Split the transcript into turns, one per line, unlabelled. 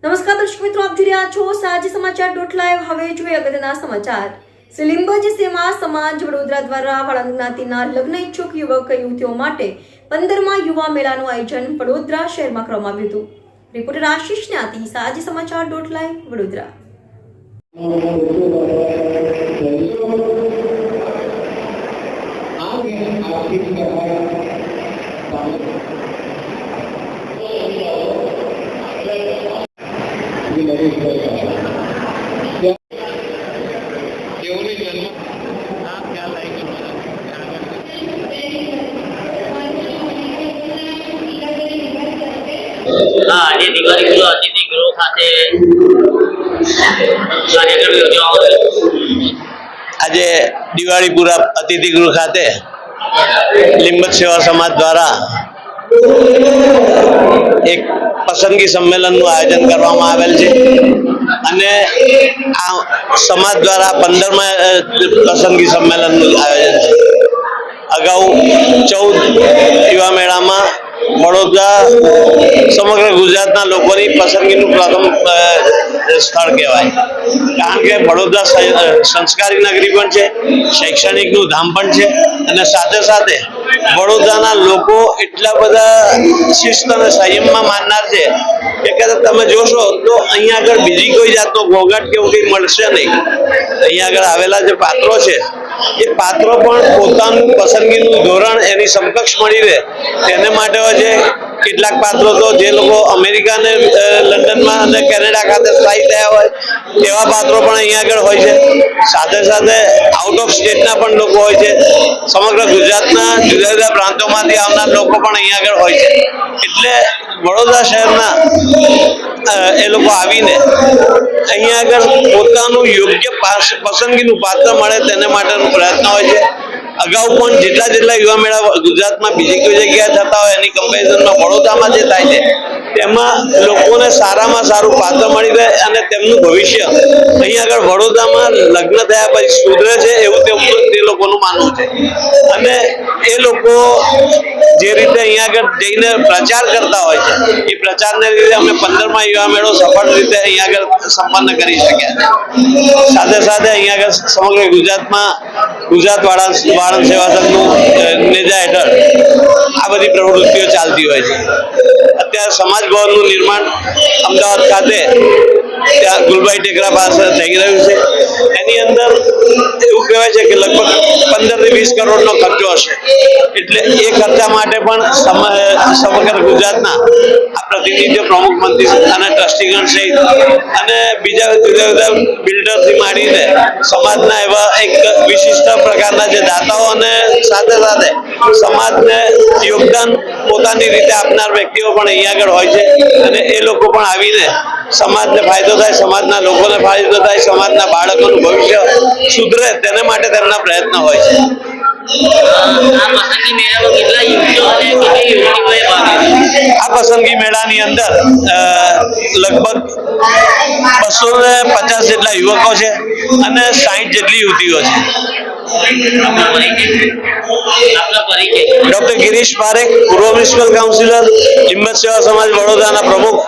નમસ્કાર દર્શક મિત્રો, આપ જોઈ રહ્યા છો સાજી સમાચાર .live. હવે જોઈએ અગત્યના સમાચાર. શ્રી લીંબોજી સેવા સમાજ વડોદરા દ્વારા વાળંદ જ્ઞાતિના લગ્ન ઈચ્છુક યુવક યુવતીઓ માટે 15મા યુવા મેળાનું આયોજન વડોદરા શહેરમાં કરવામાં આવ્યું હતું. રિપોર્ટર આશીષ ન્યાતી, સાજી સમાચાર .live, વડોદરા.
આજે દિવાળી ગૃહ અતિથિ ગૃહ ખાતે કાર્યક્રમ યોજવામાં આજે દિવાળીપુરા અતિથિ ગૃહ ખાતે લીંબત સેવા સમાજ દ્વારા એક પસંદગી સંમેલનનું આયોજન કરવામાં આવેલ છે અને આ સમાજ દ્વારા 15મા પસંદગી સંમેલનનું આયોજન છે. અગાઉ 14 યુવા મેળામાં વડોદરા સમગ્ર ગુજરાતના લોકોની પસંદગીનું પ્રથમ સ્થળ કહેવાય, કારણ કે વડોદરા સંસ્કારી નગરી પણ છે, શૈક્ષણિકનું ધામ પણ છે અને સાથે સાથે વડોદરાના લોકો એટલા બધા શિસ્ત અને સંયમમાં માનનાર છે કે તમે જોશો તો અહીંયા આગળ બીજી કોઈ જાતનો ઘોંઘાટ કે એવું કંઈ મળશે નહીં. અહીંયા આગળ આવેલા જે પાત્રો છે એ પાત્રો પણ પોતાનું પસંદગીનું ધોરણ એની સમકક્ષ મળી રહે તેને માટે હોય છે. કેટલાક પાત્રો તો જે લોકો અમેરિકા અને લંડનમાં અને કેનેડા ખાતે સ્થાયી થયા હોય એવા પાત્રો પણ અહીંયા આગળ હોય છે. સાથે સાથે આઉટ ઓફ સ્ટેટના પણ લોકો હોય છે. સમગ્ર ગુજરાતના જુદા જુદા પ્રાંતોમાંથી આવનાર લોકો પણ અહીંયા આગળ હોય છે. એટલે વડોદરા શહેરના એ લોકો આવીને અહીંયા આગળ પોતાનું યોગ્ય પસંદગીનું પાત્ર મળે તેને માટેનો પ્રયત્ન હોય છે. અગાઉ પણ જેટલા યુવા મેળા ગુજરાતમાં બીજી કોઈ જગ્યાએ થતા હોય એની કમ્પેરિઝનમાં વડોદરામાં જે થાય છે તેમાં લોકોને સારામાં સારું પાત્ર મળી રહે અને તેમનું ભવિષ્ય અહીંયા આગળ વડોદરામાં લગ્ન થયા પછી સુધરે છે એવું તે લોકોનું માનવું છે. અને એ લોકો જે રીતે અહીંયા આગળ જઈને પ્રચાર કરતા હોય છે એ પ્રચારને લીધે અમે 15મા યુવા મેળો સફળ રીતે અહીંયા આગળ સંપન્ન કરી શક્યા છે. સાથે સાથે અહીંયા આગળ સમગ્ર ગુજરાતમાં ગુજરાત વાળંદ સેવા સંઘનું નેજા હેઠળ આ બધી પ્રવૃત્તિઓ ચાલતી હોય છે. અત્યારે સમાજ ભવનનું નિર્માણ અમદાવાદ ખાતે ત્યાં ગુલબાઈ ટેકરા પાસે થઈ રહ્યું છે. એની અંદર એવું કહેવાય છે કે લગભગ 15 થી 20 કરોડનો ખર્ચો હશે. એટલે એ ખર્ચા માટે પણ સમગ્ર ગુજરાતના આ પ્રતિનિધિઓ, પ્રમુખ મંત્રી અને ટ્રસ્ટીગણ સહિત અને બીજા જુદા જુદા બિલ્ડરથી માંડીને સમાજના એવા એક વિશિષ્ટ પ્રકારના જે દાતાઓ અને સાથે સાથે સમાજને યોગદાન પોતાની રીતે આપનાર વ્યક્તિઓ પણ અહીંયા આગળ હોય છે અને એ લોકો પણ આવીને સમાજને ફાયદો થાય, સમાજના લોકોને ફાયદો થાય, સમાજના બાળકોનું ભવિષ્ય સુધરે તેને માટે તેમના પ્રયત્ન હોય છે. આ પસંદગી મેળાની અંદર લગભગ 250 જેટલા યુવકો છે અને 60 જેટલી યુવતીઓ છે. ડોક્ટર ગિરીશ પારેખ, પૂર્વ મ્યુનિસિપલ કાઉન્સિલર, લીંબત સેવા સમાજ વડોદરાના પ્રમુખ.